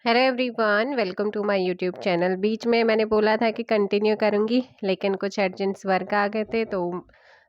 Hello everyone, welcome to my YouTube channel. बीच में मैंने बोला था कि कंटिन्यू करूंगी, लेकिन कुछ अर्जेंट्स वर्क आ गए थे तो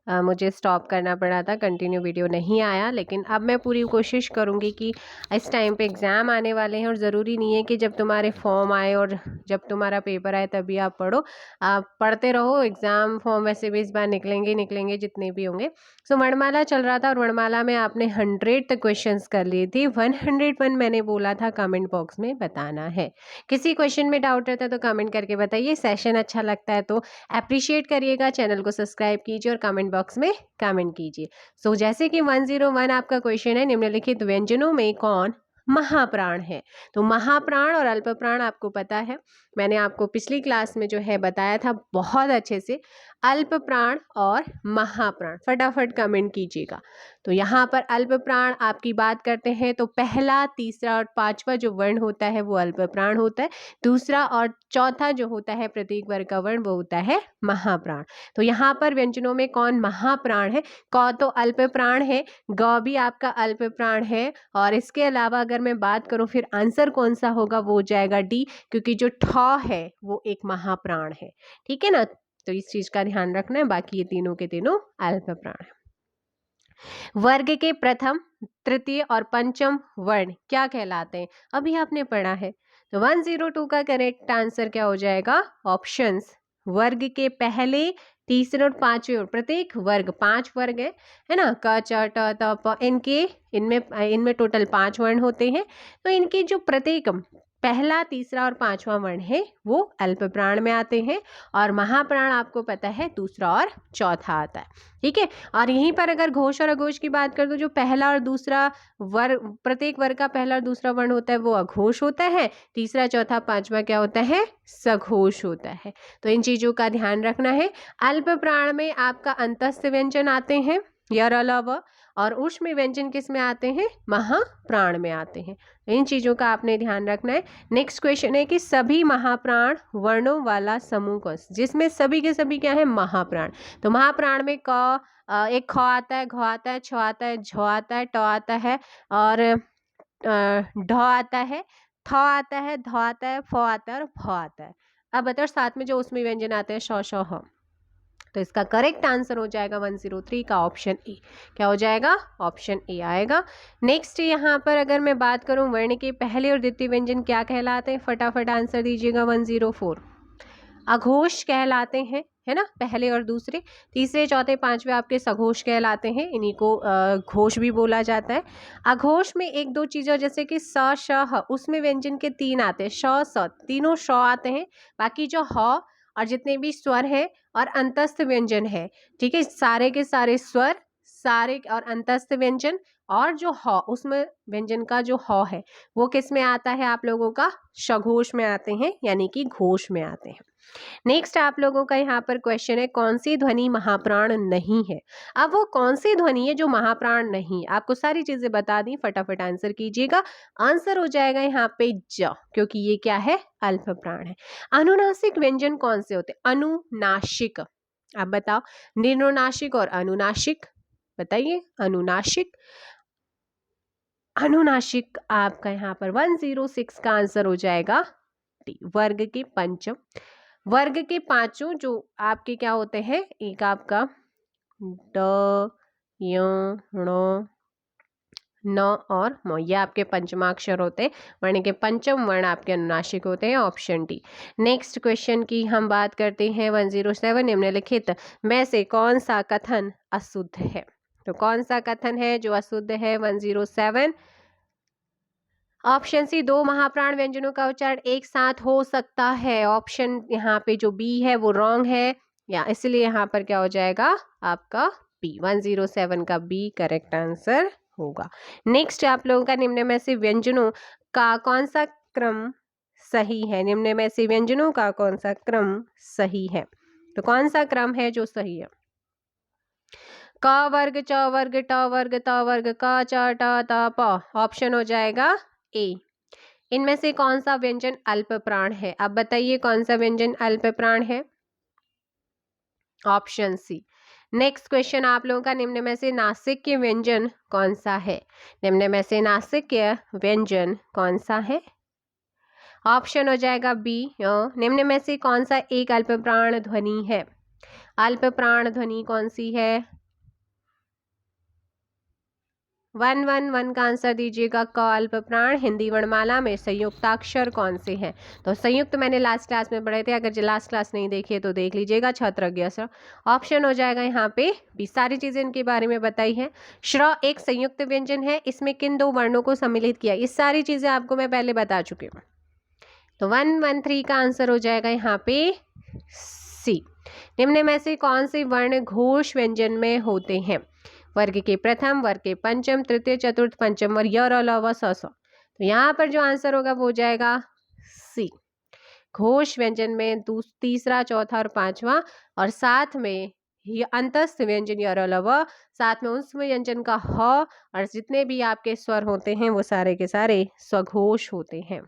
मुझे स्टॉप करना पड़ा था। कंटिन्यू वीडियो नहीं आया, लेकिन अब मैं पूरी कोशिश करूंगी कि इस टाइम पे एग्ज़ाम आने वाले हैं और ज़रूरी नहीं है कि जब तुम्हारे फॉर्म आए और जब तुम्हारा पेपर आए तभी आप पढ़ो। आप पढ़ते रहो। एग्ज़ाम फॉर्म वैसे भी इस बार निकलेंगे ही निकलेंगे, जितने भी होंगे। सो वर्णमाला चल रहा था और वर्णमाला में आपने 100 तक क्वेश्चंस कर लिए थे। 101 मैंने बोला था कमेंट बॉक्स में बताना है। किसी क्वेश्चन में डाउट रहता है तो कमेंट करके बताइए। सेशन अच्छा लगता है तो अप्रिशिएट करिएगा, चैनल को सब्सक्राइब कीजिए और कमेंट बॉक्स में कमेंट कीजिए। सो जैसे कि 101 आपका क्वेश्चन है, निम्नलिखित व्यंजनों में कौन महाप्राण है। तो महाप्राण और अल्प प्राण आपको पता है, मैंने आपको पिछली क्लास में जो है बताया था बहुत अच्छे से। अल्प प्राण और महाप्राण फटाफट कमेंट कीजिएगा। तो यहाँ पर अल्प प्राण आपकी बात करते हैं तो पहला, तीसरा और पांचवा जो वर्ण होता है वो अल्प प्राण होता है। दूसरा और चौथा जो होता है प्रतीक वर्ग का वर्ण वो होता है महाप्राण। तो यहाँ पर व्यंजनों में कौन महाप्राण है? क तो अल्प प्राण है, ग भी आपका अल्प प्राण है। और इसके अलावा अगर मैं बात करूं फिर आंसर कौन सा होगा, वो हो जाएगा डी, क्योंकि जो ठ है वो एक महाप्राण है। ठीक है ना? तो इस चीज का ध्यान रखना है। बाकी ये तीनों के तीनों अल्प प्राण है। वर्ग के प्रथम, तृतीय और पंचम वर्ण क्या कहलाते हैं? अभी आपने पढ़ा है। तो 102 का करेक्ट आंसर क्या हो जाएगा? ऑप्शंस। वर्ग के पहले, तीसरे और पांचवें वर्ण, प्रत्येक वर्ग 5 वर्ग है ना? क च ट त प, इनके इनमें इनमें टोटल 5 वर्ण होते हैं। तो इनके जो प्रत्येक पहला, तीसरा और पांचवा वर्ण है वो अल्प प्राण में आते हैं, और महाप्राण आपको पता है दूसरा और चौथा आता है। ठीक है। और यहीं पर अगर घोष और अघोष की बात करें तो जो पहला और दूसरा वर्ग, प्रत्येक वर्ग का पहला और दूसरा वर्ण होता है वो अघोष होता है। तीसरा, चौथा, पांचवा क्या होता है? सघोष होता है। तो इन चीजों का ध्यान रखना है। अल्प प्राण में आपका अंतस्थ व्यंजन आते हैं, यर, अल, व, और ऊष्म व्यंजन किस में आते हैं? महाप्राण में आते हैं। इन चीजों का आपने ध्यान रखना है। नेक्स्ट क्वेश्चन है कि सभी महाप्राण वर्णों वाला समूह कौन सा, जिसमें सभी के सभी क्या है? महाप्राण। तो महाप्राण में क एक ख आता है, घ आता है, छ आता है, झ आता है, ट आता है, और ढ आता है, थ आता है, ध आता है, फ आता है और भ आता है। अब बताओ साथ में जो उसमें व्यंजन आते हैं श, श, ह। तो इसका करेक्ट आंसर हो जाएगा 103 का ऑप्शन ए। क्या हो जाएगा? ऑप्शन ए आएगा। नेक्स्ट यहाँ पर अगर मैं बात करूं वर्ण के पहले और द्वितीय व्यंजन क्या कहलाते हैं, फटाफट आंसर दीजिएगा। 104 अघोष कहलाते हैं, है ना? पहले और दूसरे। तीसरे, चौथे, पांचवे आपके सघोष कहलाते हैं, इन्हीं को घोष भी बोला जाता है। अघोष में एक दो चीजें, जैसे कि स, श, ह, उसमें व्यंजन के 3 आते हैं, श, स, तीनों श आते हैं। बाकी जो ह और जितने भी स्वर है और अंतस्थ व्यंजन है, ठीक है, सारे के सारे स्वर, सारे और अंतस्थ व्यंजन, और जो ह उसमें व्यंजन का जो ह है वो किस में आता है आप लोगों का? सघोष में आते हैं, यानी कि घोष में आते हैं। नेक्स्ट आप लोगों का यहाँ पर क्वेश्चन है, कौन सी ध्वनि महाप्राण नहीं है? अब वो कौन सी ध्वनि है जो महाप्राण नहीं? आपको सारी चीजें बता दी, फटाफट आंसर कीजिएगा। आंसर हो जाएगा यहाँ पे ज, क्योंकि ये क्या है? अल्प प्राण है। अनुनासिक व्यंजन कौन से होते? अनुनासिक। आप बताओ, निम्ननासिक और अनुनासिक, बताइए। अनुनासिक, अनुनासिक आपका यहाँ पर 106 का आंसर हो जाएगा डी, वर्ग के पंचम। वर्ग के पांचों जो आपके क्या होते हैं, एक आपका ड, य, ण, न और म, ये आपके पंचमाक्षर होते हैं। वर्ण के पंचम वर्ण आपके अनुनासिक होते हैं, ऑप्शन डी। नेक्स्ट क्वेश्चन की हम बात करते हैं 107, निम्नलिखित में से कौन सा कथन अशुद्ध है? तो कौन सा कथन है जो अशुद्ध है? 107 ऑप्शन सी, 2 महाप्राण व्यंजनों का उच्चारण एक साथ हो सकता है। ऑप्शन यहाँ पे जो बी है वो रॉन्ग है, या इसलिए यहाँ पर क्या हो जाएगा आपका बी। 107 का बी करेक्ट आंसर होगा। नेक्स्ट आप लोगों का, निम्न में से व्यंजनों का कौन सा क्रम सही है? निम्न में से व्यंजनों का कौन सा क्रम सही है? तो कौन सा क्रम है जो सही है? क वर्ग, च वर्ग, ट वर्ग, त वर्ग, क, च, ट, त, प। ऑप्शन हो जाएगा ए। इनमें से कौन सा व्यंजन अल्प प्राण है? अब बताइए कौन सा व्यंजन अल्प प्राण है? Option C. नेक्स्ट क्वेश्चन आप लोगों का, निम्न में से नासिक्य व्यंजन कौन सा है? निम्न में से नासिक्य व्यंजन कौन सा है? ऑप्शन हो जाएगा बी। निम्न में से कौन सा एक अल्प प्राण ध्वनि है? अल्प प्राण ध्वनि कौन सी है? 111 का आंसर दीजिएगा। क अल्प प्राण। हिंदी वर्णमाला में संयुक्ताक्षर कौन से हैं? तो संयुक्त मैंने लास्ट क्लास में पढ़े थे, अगर लास्ट क्लास नहीं देखी है तो देख लीजिएगा। छत्रज्ञ स। ऑप्शन हो जाएगा यहाँ पे भी। सारी चीजें इनके बारे में बताई है। श्र एक संयुक्त व्यंजन है, इसमें किन दो वर्णों को सम्मिलित किया? ये सारी चीजें आपको मैं पहले बता चुकी हूँ। तो 113 का आंसर हो जाएगा यहाँ पे सी। निम्न में से कौन से वर्ण घोष व्यंजन में होते हैं? वर्ग के प्रथम, वर्ग के पंचम, तृतीय, चतुर्थ, पंचम वर्ग, य, र, ल, व, स, स। तो यहाँ पर जो आंसर होगा वो हो जाएगा सी। घोष व्यंजन में तीसरा, चौथा और पांचवा, और साथ में ये अंतस्थ व्यंजन य, र, ल, व, साथ में उस व्यंजन का ह, और जितने भी आपके स्वर होते हैं वो सारे के सारे स्वघोष होते हैं।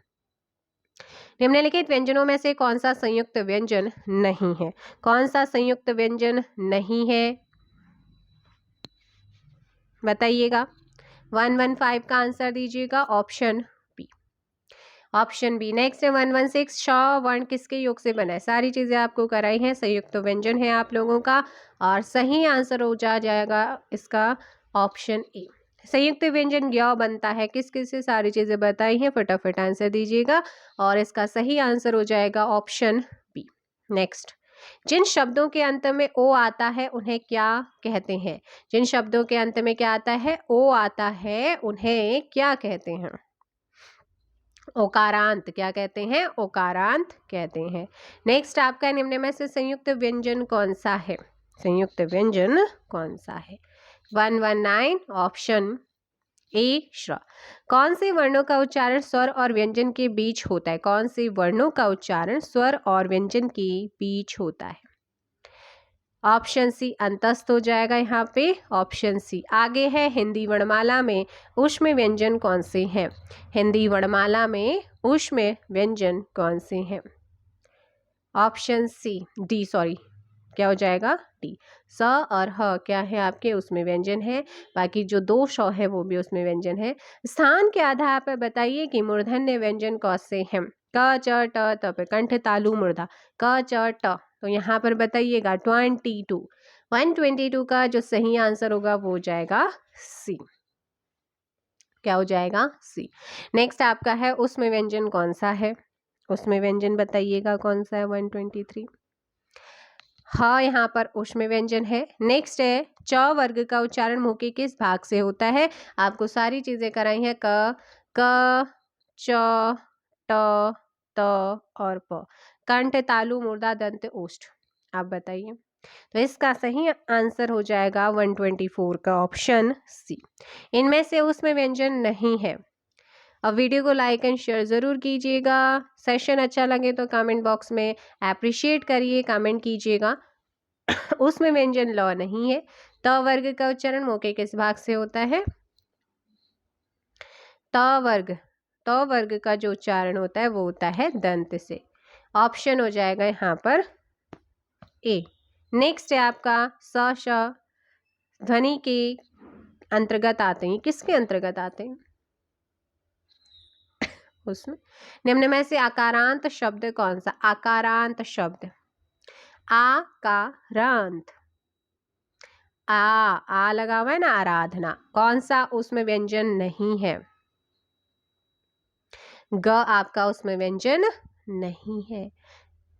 निम्नलिखित व्यंजनों में से कौन सा संयुक्त व्यंजन नहीं है? कौन सा संयुक्त व्यंजन नहीं है बताइएगा। 115 का आंसर दीजिएगा। Option B. Option B. Next है 116। श वर्ण किसके योग से बना है? सारी चीजें आपको कराई हैं। संयुक्त व्यंजन है आप लोगों का, और सही आंसर हो जाएगा इसका ऑप्शन ए। संयुक्त व्यंजन ज्ञ बनता है किस किस से? सारी चीजें बताई हैं, फटाफट आंसर दीजिएगा, और इसका सही आंसर हो जाएगा ऑप्शन बी। नेक्स्ट, जिन शब्दों के अंत में ओ आता है उन्हें क्या कहते हैं? जिन शब्दों के अंत में क्या आता है? ओ आता है, उन्हें क्या कहते हैं? ओकारांत। क्या कहते हैं? ओकारांत कहते हैं। नेक्स्ट, आपका निम्न में से संयुक्त व्यंजन कौन सा है? संयुक्त व्यंजन कौन सा है? 119। ऑप्शन ए श्र। कौन से वर्णों का उच्चारण स्वर और व्यंजन के बीच होता है? कौन से वर्णों का उच्चारण स्वर और व्यंजन के बीच होता है? ऑप्शन सी अंतस्थ हो जाएगा यहाँ पे। Option C. आगे है हिंदी वर्णमाला में ऊष्म व्यंजन कौन से हैं? हिंदी वर्णमाला में ऊष्म व्यंजन कौन से हैं? ऑप्शन सी डी, सॉरी क्या हो जाएगा? डी। स और ह क्या है आपके? उसमें व्यंजन है। बाकी जो दो श है वो भी उसमें व्यंजन है। स्थान के आधार पर बताइए कि मूर्धन्य व्यंजन कौन से हैं? क च ट त पे कंठ तालु मूर्धा। क च ट, तो यहाँ पर बताइएगा 22। 122 का जो सही आंसर होगा वो हो जाएगा सी। क्या हो जाएगा? सी। नेक्स्ट आपका है उसमें व्यंजन कौन सा है? उसमें व्यंजन बताइएगा कौन सा है? 123। हाँ, यहाँ पर ऊष्म व्यंजन है। नेक्स्ट है च वर्ग का उच्चारण मुंह के किस भाग से होता है? आपको सारी चीजें कराई हैं। क, च, ट, त और प। कंठ तालु मूर्धा दंत ओष्ठ। आप बताइए। तो इसका सही आंसर हो जाएगा 124 का ऑप्शन सी। इनमें से उसमें व्यंजन नहीं है। अब वीडियो को लाइक एंड शेयर ज़रूर कीजिएगा। सेशन अच्छा लगे तो कमेंट बॉक्स में अप्रिशिएट करिए, कमेंट कीजिएगा। उसमें व्यंजन ल नहीं है। त वर्ग का उच्चारण मुंह के किस भाग से होता है? त वर्ग का जो उच्चारण होता है वो होता है दंत से। ऑप्शन हो जाएगा यहाँ पर ए। नेक्स्ट है आपका स श ध्वनि के अंतर्गत आते हैं। किसके अंतर्गत आते हैं? उसमें निम्न में से आकारांत शब्द कौन सा? आकारांत शब्द। आकारांत। आ लगा हुआ है ना, आराधना। कौन सा उसमें व्यंजन नहीं है? ग आपका उसमें व्यंजन नहीं है।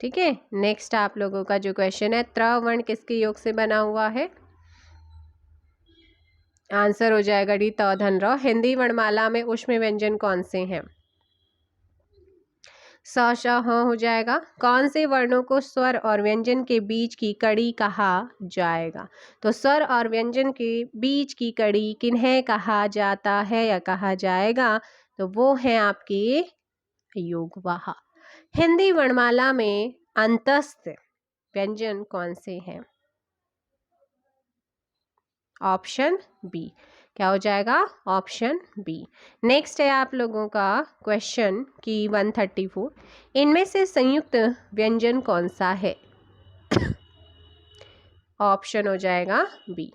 ठीक है। नेक्स्ट आप लोगों का जो क्वेश्चन है, त्र वर्ण किसके योग से बना हुआ है? आंसर हो जाएगा डी, त धन र। हिंदी वर्णमाला में ऊष्म व्यंजन कौन से हैं? स श ह हो जाएगा। कौन से वर्णों को स्वर और व्यंजन के बीच की कड़ी कहा जाएगा? तो स्वर और व्यंजन के बीच की कड़ी किन्हें कहा जाता है या कहा जाएगा? तो वो है आपके योगवाह। हिंदी वर्णमाला में अंतस्थ व्यंजन कौन से हैं? Option B. क्या हो जाएगा? Option B. नेक्स्ट है आप लोगों का क्वेश्चन की 134। इनमें से संयुक्त व्यंजन कौन सा है? ऑप्शन हो जाएगा बी।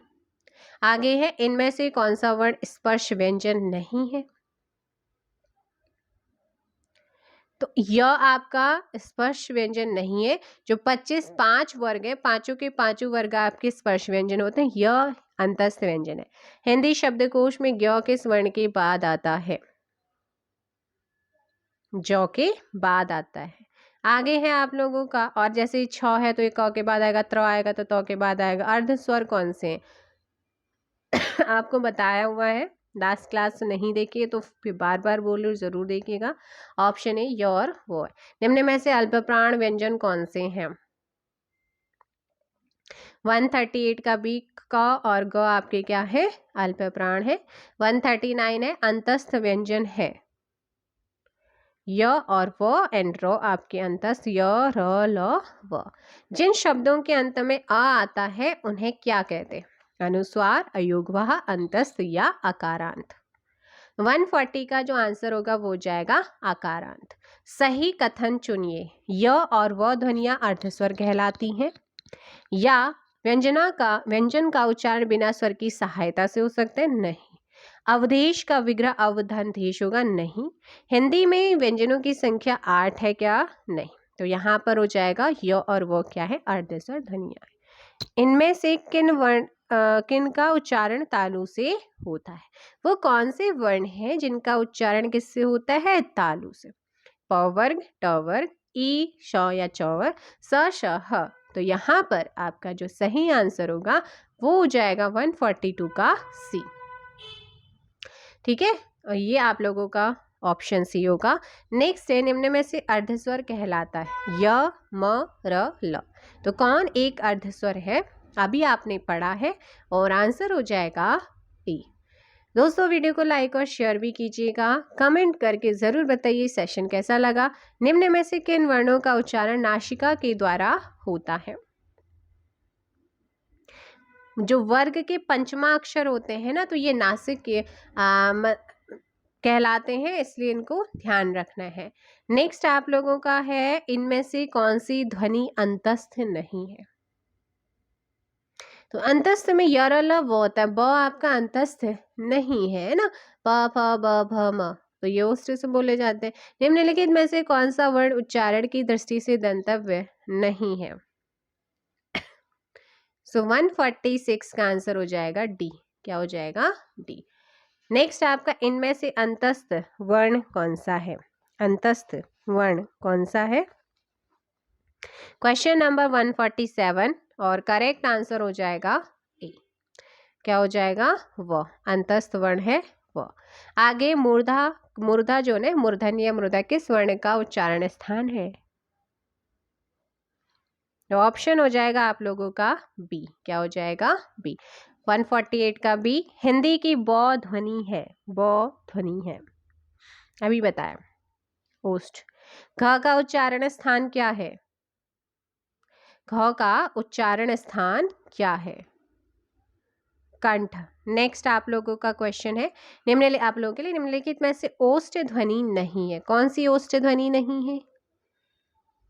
आगे है इनमें से कौन सा वर्ण स्पर्श व्यंजन नहीं है? तो य आपका स्पर्श व्यंजन नहीं है। जो 5 वर्ग है, पांचों के पांचों वर्ग आपके स्पर्श व्यंजन होते हैं। य अंतस्थ व्यंजन है। हिंदी शब्दकोश में ज्ञ किस वर्ण के बाद आता है? जौ के बाद आता है। आगे है आप लोगों का, और जैसे छ है तो ये क के बाद आएगा, त्र आएगा तो त के बाद आएगा। अर्ध स्वर कौन से हैं? आपको बताया हुआ है, लास्ट क्लास नहीं देखिए तो फिर बार बार बोल रही हूँ, जरूर देखिएगा। ऑप्शन है य और वो है। निम्न में से अल्प प्राण व्यंजन कौन से हैं? 138 का बी, क और ग आपके क्या है? अल्प प्राण है। 139 है अंतस्थ व्यंजन है। य और व एंड र आपके अंतस्थ, य र ल व। जिन शब्दों के अंत में अ आता है उन्हें क्या कहते हैं? अनुस्वार, अयोगवाह, अंतस्थ या आकारांत। 140 का जो आंसर होगा वो जाएगा आकारांत। सही कथन चुनिए। य और व ध्वनियां अर्धस्वर कहलाती हैं, या व्यंजन का उच्चारण बिना स्वर की सहायता से हो सकते हैं? नहीं। अवधेश का विग्रह अवधनधेश होगा? नहीं। हिंदी में व्यंजनों की संख्या 8 है क्या? नहीं। तो यहाँ पर हो जाएगा य और वो क्या है? अर्धस्वर ध्वनियां। इनमें से किन का उच्चारण तालु से होता है? वो कौन से वर्ण हैं जिनका उच्चारण किससे होता है? तालु से। प वर्ग, ट वर्ग, ई, श या च वर्ग, स, श, ह। तो यहाँ पर आपका जो सही आंसर होगा वो हो जाएगा 142 का सी। ठीक है, और ये आप लोगों का ऑप्शन सी होगा। नेक्स्ट है, निम्न में से अर्धस्वर कहलाता है? य, म, र, ल। तो कौन एक अर्धस्वर है? अभी आपने पढ़ा है, और आंसर हो जाएगा टी। दोस्तों वीडियो को लाइक और शेयर भी कीजिएगा। कमेंट करके ज़रूर बताइए सेशन कैसा लगा। निम्न में से किन वर्णों का उच्चारण नासिका के द्वारा होता है? जो वर्ग के पंचमा अक्षर होते हैं ना, तो ये नासिक के कहलाते हैं, इसलिए इनको ध्यान रखना है। नेक्स्ट आप लोगों का है, इनमें से कौन सी ध्वनि अंतस्थ नहीं है? तो अंतस्थ में य, र, ल, व होता है। ब आपका अंतस्थ नहीं है ना। प, फ, ब, भ, म, तो ये ओष्ठ से बोले जाते हैं। निम्नलिखित में से कौन सा वर्ण उच्चारण की दृष्टि से दंतव्य नहीं है? सो 146 का आंसर हो जाएगा डी। क्या हो जाएगा? डी। नेक्स्ट आपका, इनमें से अंतस्थ वर्ण कौन सा है? अंतस्थ वर्ण कौन सा है? क्वेश्चन नंबर 147, और करेक्ट आंसर हो जाएगा ए। क्या हो जाएगा? व। अंतस्थ वर्ण है व। आगे मूर्धा जो है, मूर्धन या मृदा किस वर्ण का उच्चारण स्थान है? तो ऑप्शन हो जाएगा आप लोगों का बी। क्या हो जाएगा? बी। 148 का बी। हिंदी की ब ध्वनि है, ब ध्वनि है, अभी बताया। ओष्ठ। घ का उच्चारण स्थान क्या है? घ का उच्चारण स्थान क्या है? कंठ। नेक्स्ट आप लोगों का क्वेश्चन है, आप लोगों के लिए निम्नलिखित में से ओष्ठ ध्वनि नहीं है। कौन सी ओष्ठ ध्वनि नहीं है?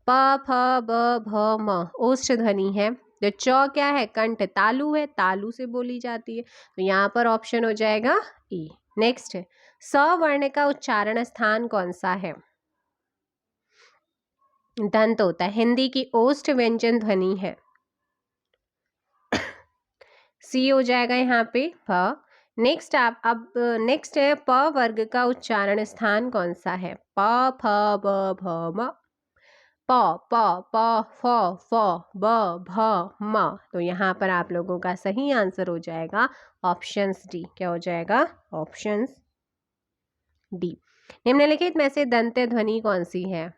प, फ, ब, भ, म ओष्ठ ध्वनि है। जो च क्या है? कंठ। तालु है, तालु से बोली जाती है, तो यहाँ पर ऑप्शन हो जाएगा ई। नेक्स्ट है, स वर्ण का उच्चारण स्थान कौन सा है? दंत होता है। हिंदी की ओष्ठ व्यंजन ध्वनि है, सी हो जाएगा यहाँ पे फ। नेक्स्ट नेक्स्ट है, प वर्ग का उच्चारण स्थान कौन सा है? प, फ, ब, भ, म। प, प, प, फ, फ, ब, भ, म। तो यहाँ पर आप लोगों का सही आंसर हो जाएगा ऑप्शंस डी। क्या हो जाएगा? Options D. निम्नलिखित में से दंत्य ध्वनि कौन सी है?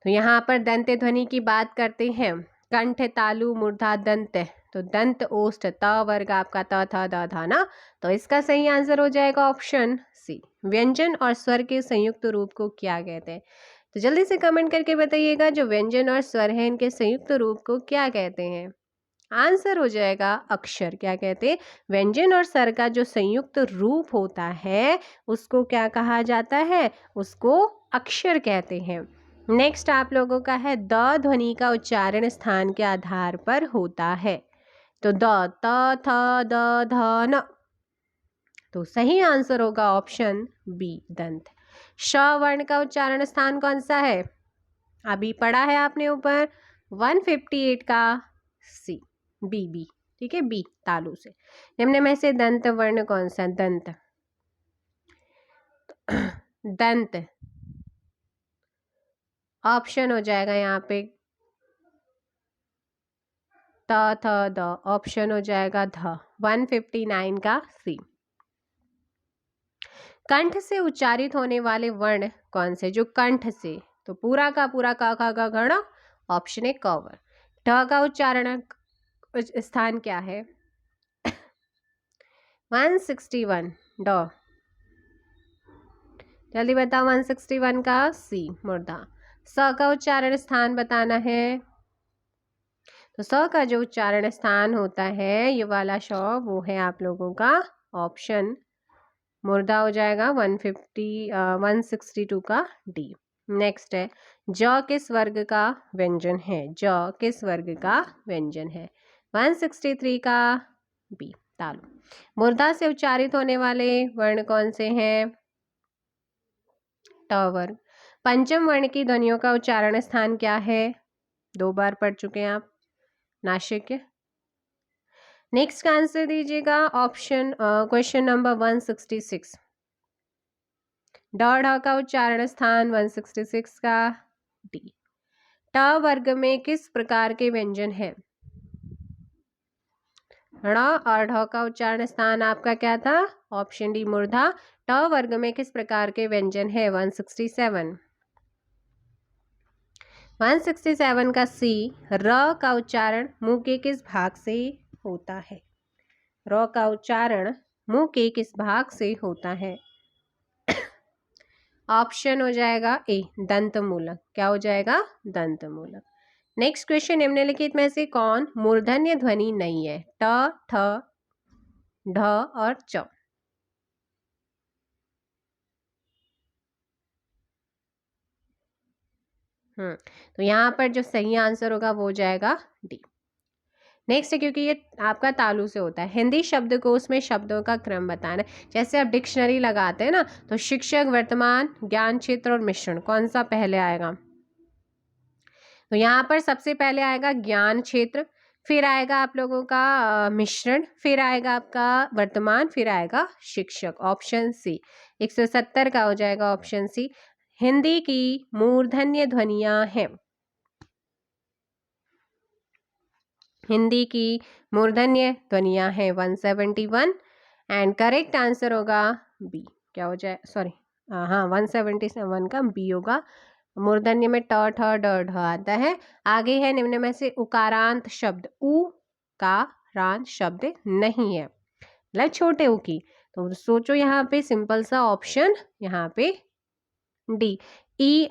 तो यहाँ पर दंत्य ध्वनि की बात करते हैं। कंठ, तालु, मूर्धा, दंत। तो दंत, ओष्ठ, त वर्ग आपका त, थ, द, ध ना। तो इसका सही आंसर हो जाएगा ऑप्शन सी। व्यंजन और स्वर के संयुक्त रूप को क्या कहते हैं? तो जल्दी से कमेंट करके बताइएगा, जो व्यंजन और स्वर है इनके संयुक्त रूप को क्या कहते हैं? आंसर हो जाएगा अक्षर। क्या कहते हैं? व्यंजन और स्वर का जो संयुक्त रूप होता है उसको क्या कहा जाता है? उसको अक्षर कहते हैं। नेक्स्ट आप लोगों का है, द ध्वनि का उच्चारण स्थान के आधार पर होता है। तो द, त, थ, द, ध, न। तो सही आंसर होगा ऑप्शन बी दंत। श वर्ण का उच्चारण स्थान कौन सा है? अभी पढ़ा है आपने ऊपर 158 का सी, बी बी, ठीक है, बी तालु से। निम्न में से दंत वर्ण कौन सा? दंत, दंत ऑप्शन हो जाएगा यहाँ पे त थ द, ऑप्शन हो जाएगा ध, 159 का सी। कंठ से उच्चारित होने वाले वर्ण कौन से? जो कंठ से, तो पूरा का पूरा क ख ग घ ङ, ऑप्शन ए क वर्ण। ढ का उच्चारण स्थान क्या है? 161 ड, जल्दी बताओ 161 का सी मुर्दा। स का उच्चारण स्थान बताना है, तो स का जो उच्चारण स्थान होता है ये वाला श, वो है आप लोगों का ऑप्शन मुर्दा हो जाएगा 162 का डी। नेक्स्ट है ज किस वर्ग का व्यंजन है? ज किस वर्ग का व्यंजन है? 163 का बी तालु। मुर्दा से उच्चारित होने वाले वर्ण कौन से हैं? ट वर्ग। पंचम वर्ण की ध्वनियों का उच्चारण स्थान क्या है? 2 बार पढ़ चुके हैं आप, नासिक। नेक्स्ट का आंसर दीजिएगा ऑप्शन क्वेश्चन नंबर 166। ड ढ का उच्चारण स्थान 166 का डी। ट वर्ग में किस प्रकार के व्यंजन है? ण और ढ का उच्चारण स्थान आपका क्या था? ऑप्शन डी मूर्धा। ट वर्ग में किस प्रकार के व्यंजन है? 167। 167 का सी। र का उच्चारण मुंह के किस भाग से होता है? र का उच्चारण मुंह के किस भाग से होता है? ऑप्शन हो जाएगा ए दंत मूलक। क्या हो जाएगा? दंत मूलक। नेक्स्ट क्वेश्चन, निम्नलिखित में से कौन मूर्धन्य ध्वनि नहीं है? ट, ठ, ढ और च। तो यहाँ पर जो सही आंसर होगा वो हो जाएगा डी। नेक्स्ट है, क्योंकि ये आपका तालु से होता है, हिंदी शब्दकोश में शब्दों का क्रम बताना है। जैसे आप डिक्शनरी लगाते हैं ना, तो शिक्षक, वर्तमान, ज्ञान क्षेत्र और मिश्रण, कौन सा पहले आएगा? तो यहाँ पर सबसे पहले आएगा ज्ञान क्षेत्र, फिर आएगा आप लोगों का मिश्रण, फिर आएगा आपका वर्तमान, फिर आएगा शिक्षक, ऑप्शन सी। 170 का हो जाएगा ऑप्शन सी। हिंदी की मूर्धन्य ध्वनियां हैं, हिंदी की मूर्धन्य ध्वनियां हैं 171, एंड करेक्ट आंसर होगा बी। क्या हो जाए, सॉरी, हाँ 177 का बी होगा। मूर्धन्य में ट, ठ, ड, ढ आता है। आगे है निम्न में से उकारांत शब्द। उ का रांत शब्द नहीं है, मतलब छोटे उ की। तो सोचो यहाँ पे सिंपल सा ऑप्शन, यहाँ पे डी। ई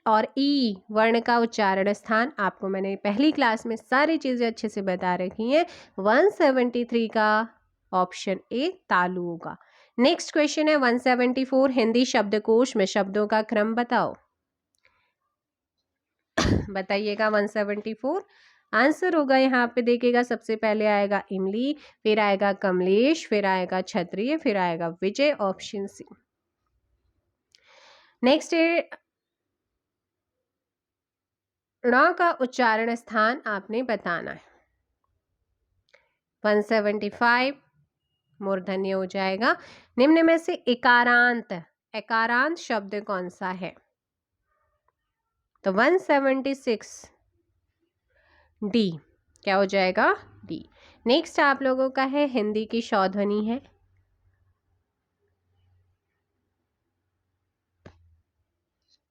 और ई वर्ण का उच्चारण स्थान आपको मैंने पहली क्लास में सारी चीजें अच्छे से बता रखी हैं। 173 का ऑप्शन ए तालु होगा। नेक्स्ट क्वेश्चन है 174, हिंदी शब्दकोश में शब्दों का क्रम बताओ। बताइएगा 174 आंसर होगा, यहाँ पे देखिएगा सबसे पहले आएगा इमली, फिर आएगा कमलेश, फिर आएगा क्षत्रिय, फिर आएगा विजय, ऑप्शन सी। नेक्स्ट है ण का उच्चारण स्थान आपने बताना है। 175 मूर्धन्य हो जाएगा। निम्न में से एकारांत, एकारांत शब्द कौन सा है? तो 176 डी। क्या हो जाएगा? डी। नेक्स्ट आप लोगों का है हिंदी की शौध्वनि है।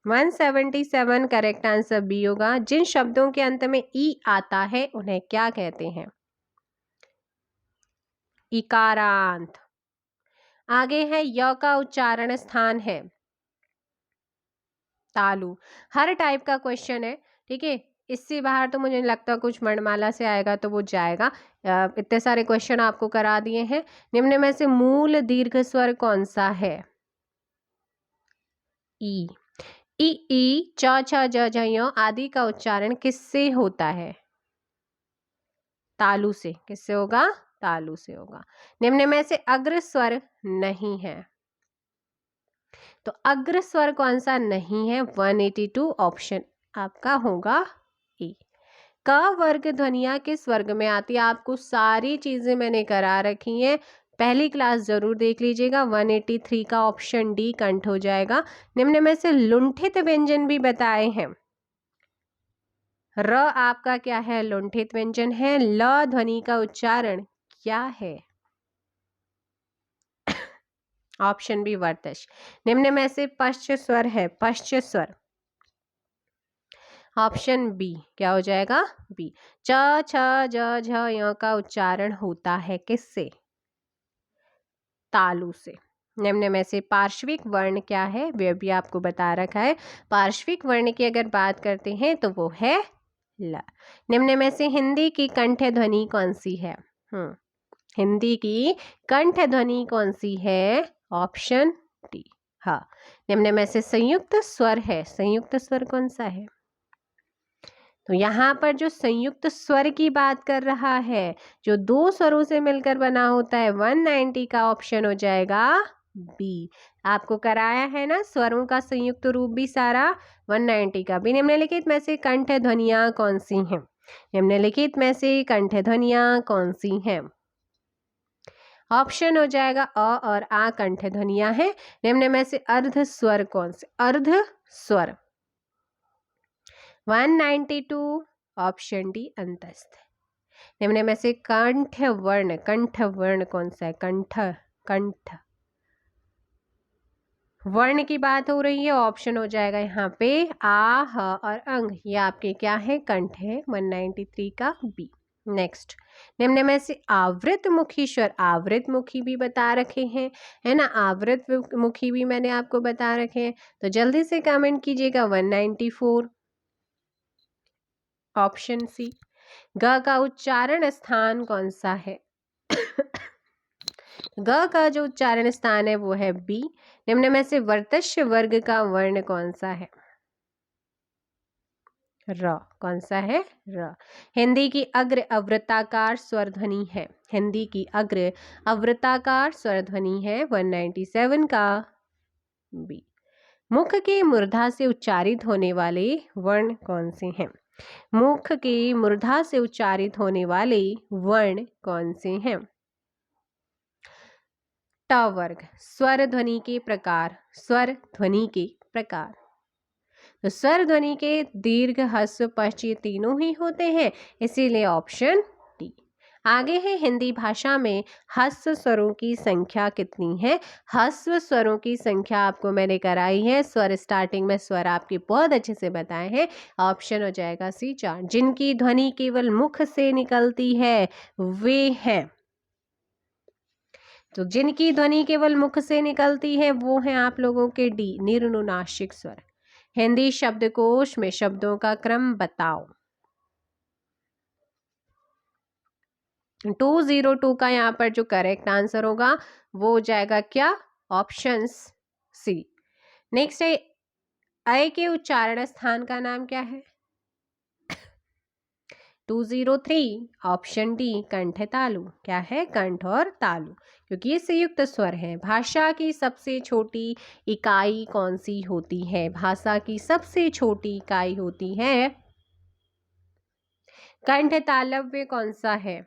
वन 177 करेक्ट आंसर बी होगा। जिन शब्दों के अंत में ई आता है उन्हें क्या कहते हैं? इकारांत। आगे है य का उच्चारण स्थान है तालु। हर टाइप का क्वेश्चन है, ठीक है, इससे बाहर तो मुझे नहीं लगता कुछ वर्णमाला से आएगा तो वो जाएगा। इतने सारे क्वेश्चन आपको करा दिए हैं। निम्न में से मूल दीर्घ स्वर कौन सा है? ई। ई, च, छ, ज, झ, ञ आदि का उच्चारण किससे होता है? तालु से। किससे होगा? तालु से होगा। निम्न में से अग्र स्वर नहीं है, तो अग्र स्वर कौन सा नहीं है? 182 ऑप्शन आपका होगा ए। क वर्ग ध्वनिया किस वर्ग में आती है? आपको सारी चीजें मैंने करा रखी हैं, पहली क्लास जरूर देख लीजिएगा। 183 का ऑप्शन डी कंठ हो जाएगा। निम्न में से लुंठित व्यंजन भी बताए हैं। र आपका क्या है? लुंठित व्यंजन है। ल ध्वनि का उच्चारण क्या है? ऑप्शन बी वर्तश। निम्न में से पश्च स्वर है, पश्च स्वर। ऑप्शन बी क्या हो जाएगा? बी। च छ ज झ य का उच्चारण होता है किससे? तालु से। निम्न में से पार्श्विक वर्ण क्या है? वह भी आपको बता रखा है। पार्श्विक वर्ण की अगर बात करते हैं तो वो है ल। निम्न में से हिंदी की कंठ ध्वनि कौन सी है? हिंदी की कंठ ध्वनि कौन सी है? Option D. हाँ। निम्न में से संयुक्त स्वर है, संयुक्त स्वर कौन सा है? तो यहाँ पर जो संयुक्त स्वर की बात कर रहा है, जो दो स्वरों से मिलकर बना होता है, 190 का ऑप्शन हो जाएगा बी। आपको कराया है ना स्वरों का संयुक्त रूप भी सारा, 190 का भी। निम्नलिखित में से कंठ ध्वनियां कौन सी हैं? निम्नलिखित में से कंठ ध्वनियां कौन सी हैं? ऑप्शन हो जाएगा अ और आ कंठ ध्वनियां हैं। निम्न में से अर्ध स्वर कौन से? अर्ध स्वर 192 ऑप्शन डी अंतस्थ। निम्न में से कंठ वर्ण कौन सा है? कंठ वर्ण की बात हो रही है, ऑप्शन हो जाएगा यहाँ पे आ, ह और अंग। ये आपके क्या है? कंठ है, 193 का बी। नेक्स्ट, निम्न में से आवृत मुखी स्वर, आवृत मुखी भी बता रखे हैं, है ना? आवृत मुखी भी मैंने आपको बता रखे हैं, तो जल्दी से कमेंट कीजिएगा। 194 ऑप्शन सी। ग का उच्चारण स्थान कौन सा है? ग का जो उच्चारण स्थान है वो है बी। निम्न में से वर्तस्य वर्ग का वर्ण कौन सा है? र। कौन सा है? र। हिंदी की अग्र अवृताकार स्वर ध्वनि है, हिंदी की अग्र अवृताकार स्वर ध्वनि है, 197 का बी। मुख की मूर्धा से उच्चारित होने वाले वर्ण कौन से हैं? मुख की मूर्धा से उच्चारित होने वाले वर्ण कौन से हैं? ट वर्ग। स्वर ध्वनि के प्रकार, स्वर ध्वनि के प्रकार, तो स्वर ध्वनि के दीर्घ, ह्रस्व, पश्च ये तीनों ही होते हैं, इसीलिए ऑप्शन डी। आगे है हिंदी भाषा में ह्रस्व स्वरों की संख्या कितनी है? ह्रस्व स्वरों की संख्या आपको मैंने कराई है, स्वर स्टार्टिंग में स्वर आपके बहुत अच्छे से बताए हैं। ऑप्शन हो जाएगा सी 4। जिनकी ध्वनि केवल मुख से निकलती है वे हैं, तो जिनकी ध्वनि केवल मुख से निकलती है वो हैं आप लोगों के डी, निरनुनासिक स्वर। हिंदी शब्दकोश में शब्दों का क्रम बताओ। 202 का यहाँ पर जो करेक्ट आंसर होगा वो हो जाएगा क्या? Option C. नेक्स्ट है अय के उच्चारण स्थान का नाम क्या है? 203 ऑप्शन डी कंठ तालु। क्या है? कंठ और तालु, क्योंकि ये संयुक्त स्वर है। भाषा की सबसे छोटी इकाई कौन सी होती है? भाषा की सबसे छोटी इकाई होती है कंठ तालव्य। कौन सा है?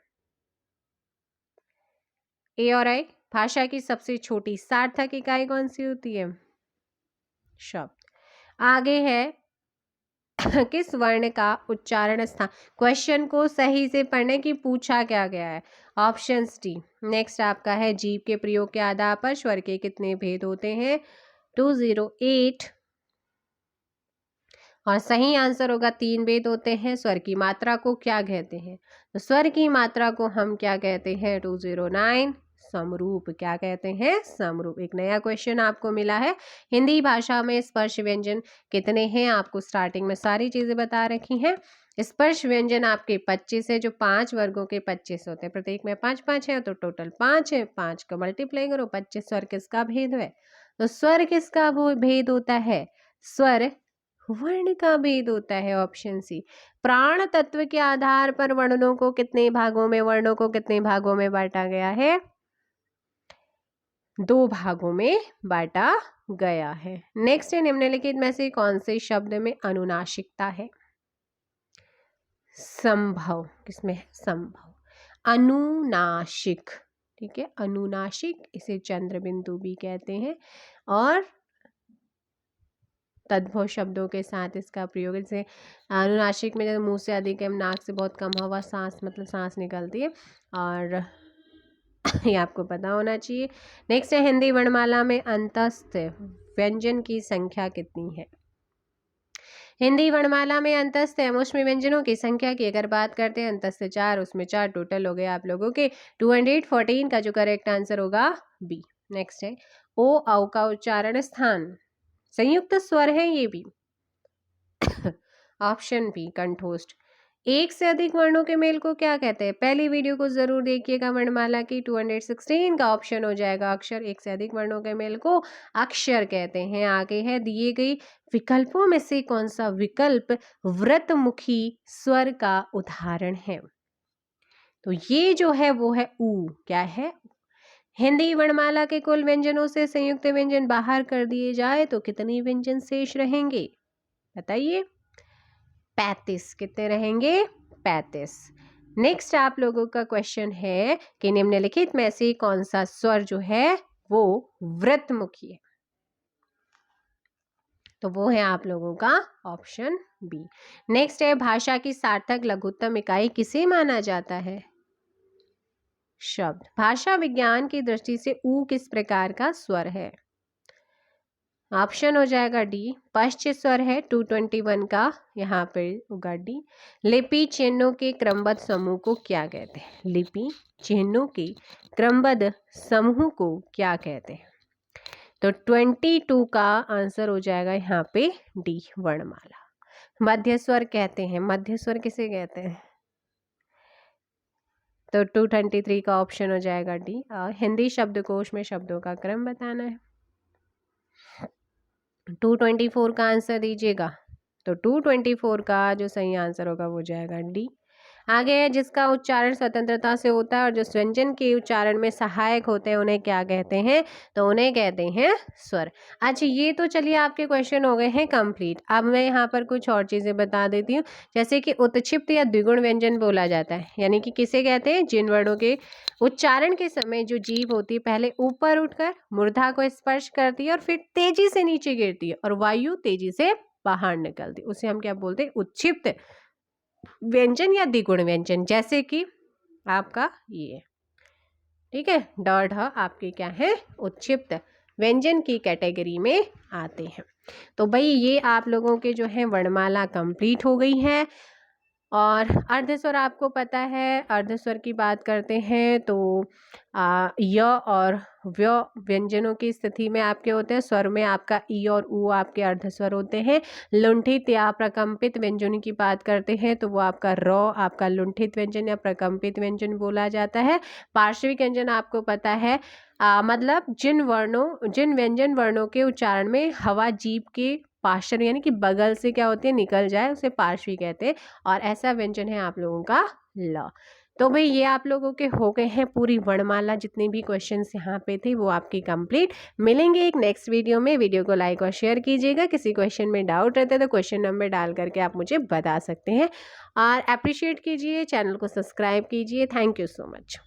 ए और आई। भाषा की सबसे छोटी सार्थक इकाई कौन सी होती है? शब्द। आगे है किस वर्ण का उच्चारण स्थान, क्वेश्चन को सही से पढ़ने की पूछा क्या गया है? Option D. नेक्स्ट आपका है जीव के प्रयोग के आधार पर स्वर के कितने भेद होते हैं? 208 और सही आंसर होगा 3 भेद होते हैं। स्वर की मात्रा को क्या कहते हैं? तो स्वर की मात्रा को हम क्या कहते हैं? 209 समरूप। क्या कहते हैं? समरूप। एक नया क्वेश्चन आपको मिला है। हिंदी भाषा में स्पर्श व्यंजन कितने हैं? आपको स्टार्टिंग में सारी चीजें बता रखी हैं। स्पर्श व्यंजन आपके 25 है, जो 5 वर्गों के 25 होते हैं, प्रत्येक में 5-5 है, तो टोटल 5 है। 5 का मल्टीप्लाई करो, 25 स्वर किसका भेद है? तो स्वर किसका वो भेद होता है? स्वर वर्ण का भेद होता है, ऑप्शन सी। प्राण तत्व के आधार पर वर्णों को कितने भागों में वर्णों को कितने भागों में बांटा गया है? 2 भागों में बांटा गया है। नेक्स्ट है, निम्नलिखित में से कौन से शब्द में अनुनासिकता है? संभव, किसमें है? संभव। अनुनासिक, ठीक है, अनुनासिक, इसे चंद्र बिंदु भी कहते हैं। और तद्भव शब्दों के साथ इसका प्रयोग, जैसे अनुनासिक में जैसे मुंह से अधिक है, नाक से बहुत कम हवा सांस मतलब सांस निकलती है, और ये आपको पता होना चाहिए। नेक्स्ट है, हिंदी वर्णमाला में अंतस्थ व्यंजन की संख्या कितनी है? हिंदी वर्णमाला में अंतस्थ एवं व्यंजनों की संख्या की अगर बात करते हैं, अंतस्थ 4, उसमें 4 टोटल हो गए आप लोगों के 214 का जो करेक्ट आंसर होगा बी। नेक्स्ट है, ओ औ का उच्चारण स्थान संयुक्त स्वर है ये भी, ऑप्शन बी कंठोष्ठ। एक से अधिक वर्णों के मेल को क्या कहते हैं? पहली वीडियो को जरूर देखिएगा वर्णमाला की, 216 का ऑप्शन हो जाएगा अक्षर। एक से अधिक वर्णों के मेल को अक्षर कहते हैं। आगे है, दिए गई विकल्पों में से कौन सा विकल्प व्रतमुखी स्वर का उदाहरण है? तो ये जो है वो है ऊ। क्या है? हिंदी वर्णमाला के कुल व्यंजनों से संयुक्त व्यंजन बाहर कर दिए जाए तो कितने व्यंजन शेष रहेंगे? बताइए। 35। कितने रहेंगे? 35। नेक्स्ट आप लोगों का क्वेश्चन है कि निम्नलिखित में से कौन सा स्वर जो है वो व्रतमुखी है? तो वो है आप लोगों का ऑप्शन बी। नेक्स्ट है, भाषा की सार्थक लघुत्तम इकाई किसे माना जाता है? शब्द। भाषा विज्ञान की दृष्टि से ऊ किस प्रकार का स्वर है? ऑप्शन हो जाएगा डी, पश्च स्वर है 221 का, यहाँ पे होगा डी। लिपि चिन्हों के क्रमबद्ध समूह को क्या कहते हैं? लिपि चिन्हों के क्रमबद्ध समूह को क्या कहते हैं? तो 22 का आंसर हो जाएगा यहाँ पे डी, वर्णमाला। मध्य स्वर कहते हैं, मध्य स्वर किसे कहते हैं? तो 223 का ऑप्शन हो जाएगा डी। हिंदी शब्दकोश में शब्दों का क्रम बताना है। 224 का आंसर दीजिएगा। तो 224 का जो सही आंसर होगा वो जाएगा डी। आगे है, जिसका उच्चारण स्वतंत्रता से होता है और जो व्यंजन के उच्चारण में सहायक होते हैं उन्हें क्या कहते हैं? तो उन्हें कहते हैं स्वर। अच्छा, ये तो चलिए आपके क्वेश्चन हो गए हैं कंप्लीट। अब मैं यहाँ पर कुछ और चीज़ें बता देती हूँ, जैसे कि उत्क्षिप्त या द्विगुण व्यंजन बोला जाता है, यानी कि किसे कहते हैं? जिन वर्णों के उच्चारण के समय जो जीभ होती है पहले ऊपर उठकर मूर्धा को स्पर्श करती है और फिर तेजी से नीचे गिरती है और वायु तेजी से बाहर निकलती है, उसे हम क्या बोलते हैं? उत्क्षिप्त व्यंजन या द्विगुण व्यंजन। जैसे कि आपका ये, ठीक है, ड आपके क्या है? उत्क्षिप्त व्यंजन की कैटेगरी में आते हैं। तो भाई ये आप लोगों के जो है वर्णमाला कंप्लीट हो गई है। और अर्धस्वर आपको पता है, अर्धस्वर की बात करते हैं तो य और व्य व्यंजनों की स्थिति में आपके होते हैं। स्वर में आपका ई और ऊ आपके अर्धस्वर होते हैं। लुंठित या प्रकंपित व्यंजनों की बात करते हैं तो वो आपका र आपका लुंठित व्यंजन या प्रकंपित व्यंजन बोला जाता है। पार्श्विक व्यंजन आपको पता है, मतलब जिन व्यंजन वर्णों के उच्चारण में हवा जीभ के पार्श्व यानी कि बगल से क्या होती है? निकल जाए, उसे पार्श्वी कहते हैं। और ऐसा व्यंजन है आप लोगों का ल। तो भाई ये आप लोगों के हो गए हैं पूरी वर्णमाला, जितने भी क्वेश्चंस यहाँ पे थे वो आपकी कंप्लीट। मिलेंगे एक नेक्स्ट वीडियो में। वीडियो को लाइक और शेयर कीजिएगा। किसी क्वेश्चन में डाउट रहता है तो क्वेश्चन नंबर डाल करके आप मुझे बता सकते हैं। और अप्रिशिएट कीजिए, चैनल को सब्सक्राइब कीजिए। Thank you so much.